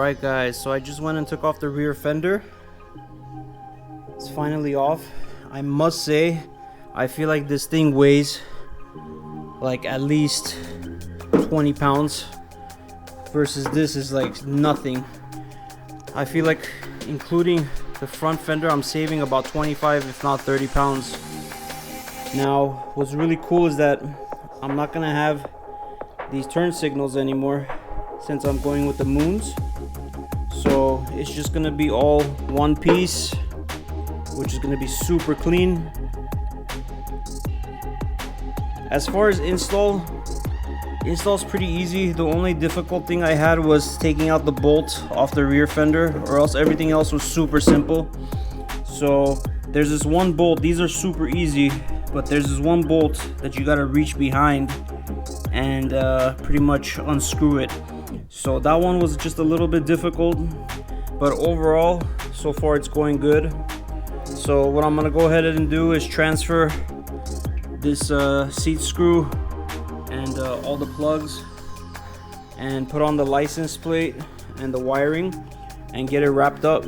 Alright guys, so I just went and took off the rear fender. It's finally off. I must say, I feel like this thing weighs like at least 20 pounds versus this is like nothing. I feel like including the front fender, I'm saving about 25 if not 30 pounds. Now what's really cool is that I'm not gonna have these turn signals anymore since I'm going with the moons. So it's just gonna be all one piece, which is gonna be super clean. As far as install's pretty easy. The only difficult thing I had was taking out the bolt off the rear fender, or else everything else was super simple. So there's this one bolt, these are super easy, but there's this one bolt that you gotta reach behind and pretty much unscrew it. So that one was just a little bit difficult, but overall so far it's going good. So what I'm gonna go ahead and do is transfer this seat screw and all the plugs and put on the license plate and the wiring and get it wrapped up.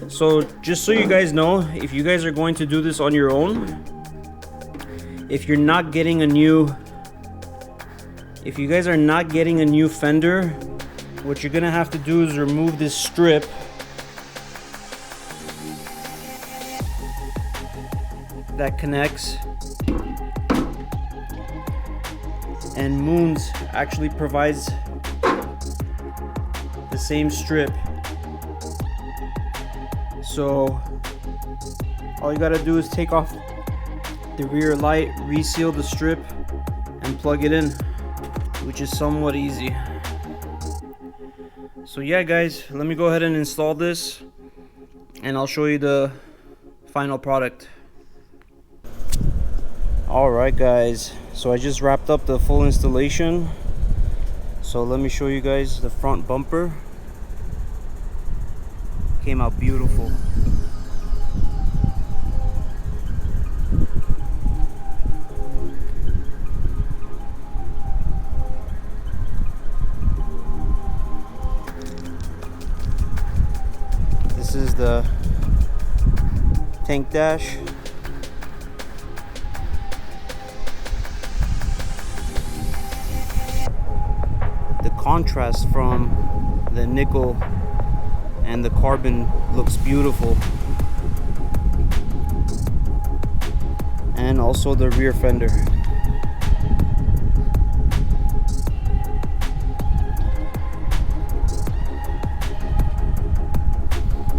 So just so you guys know, if you guys are going to do this on your own, if you guys are not getting a new fender, what you're gonna have to do is remove this strip that connects, and Moons actually provides the same strip. So all you gotta do is take off the rear light, reseal the strip, and plug it in, which is somewhat easy. So yeah guys, let me go ahead and install this and I'll show you the final product. Alright guys, so I just wrapped up the full installation. So let me show you guys the front bumper. Came out beautiful. This is the tank dash. The contrast from the nickel and the carbon looks beautiful. And also the rear fender.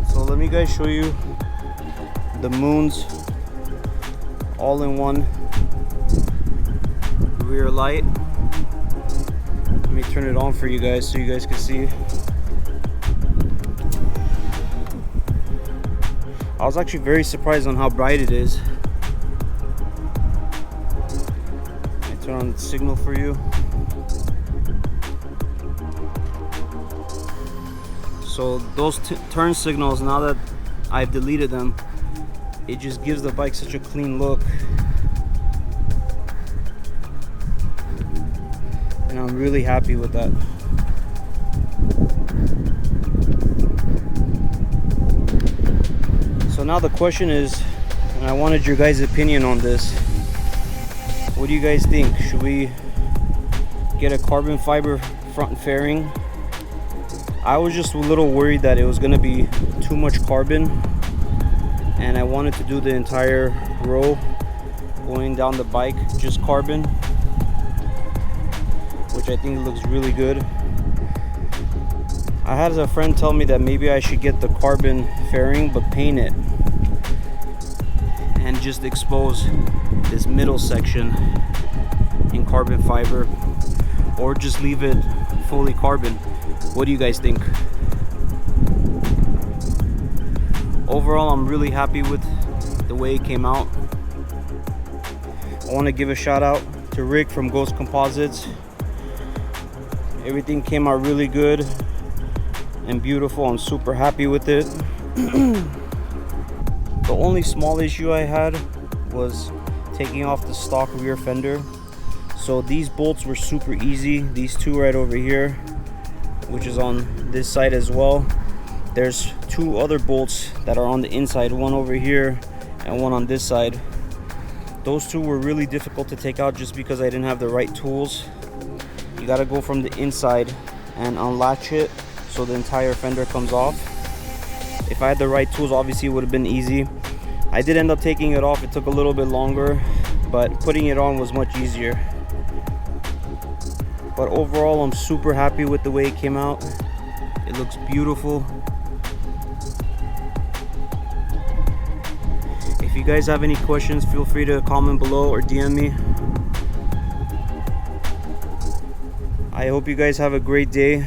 So let me guys show you the Moons all-in-one rear light. Let me turn it on for you guys so you guys can see. I was actually very surprised on how bright it is. Let me turn on the signal for you. So those turn signals, now that I've deleted them, it just gives the bike such a clean look. And I'm really happy with that. So now the question is, and I wanted your guys' opinion on this. What do you guys think? Should we get a carbon fiber front fairing? I was just a little worried that it was gonna be too much carbon, and I wanted to do the entire row going down the bike just carbon, which I think looks really good. I had a friend tell me that maybe I should get the carbon fairing but paint it and just expose this middle section in carbon fiber, or just leave it fully carbon. What do you guys think? Overall, I'm really happy with the way it came out. I want to give a shout out to Rick from Ghost Composites. Everything came out really good and beautiful. I'm super happy with it. The only small issue I had was taking off the stock rear fender. So these bolts were super easy. These two right over here which is on this side as well. There's two other bolts that are on the inside, one over here and one on this side. Those two were really difficult to take out just because I didn't have the right tools. You gotta go from the inside and unlatch it so the entire fender comes off. If I had the right tools, obviously it would have been easy. I did end up taking it off. It took a little bit longer, but putting it on was much easier. But overall, I'm super happy with the way it came out. It looks beautiful. If you guys have any questions, feel free to comment below or DM me. I hope you guys have a great day.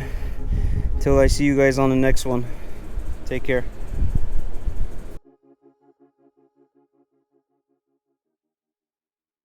Till I see you guys on the next one. Take care.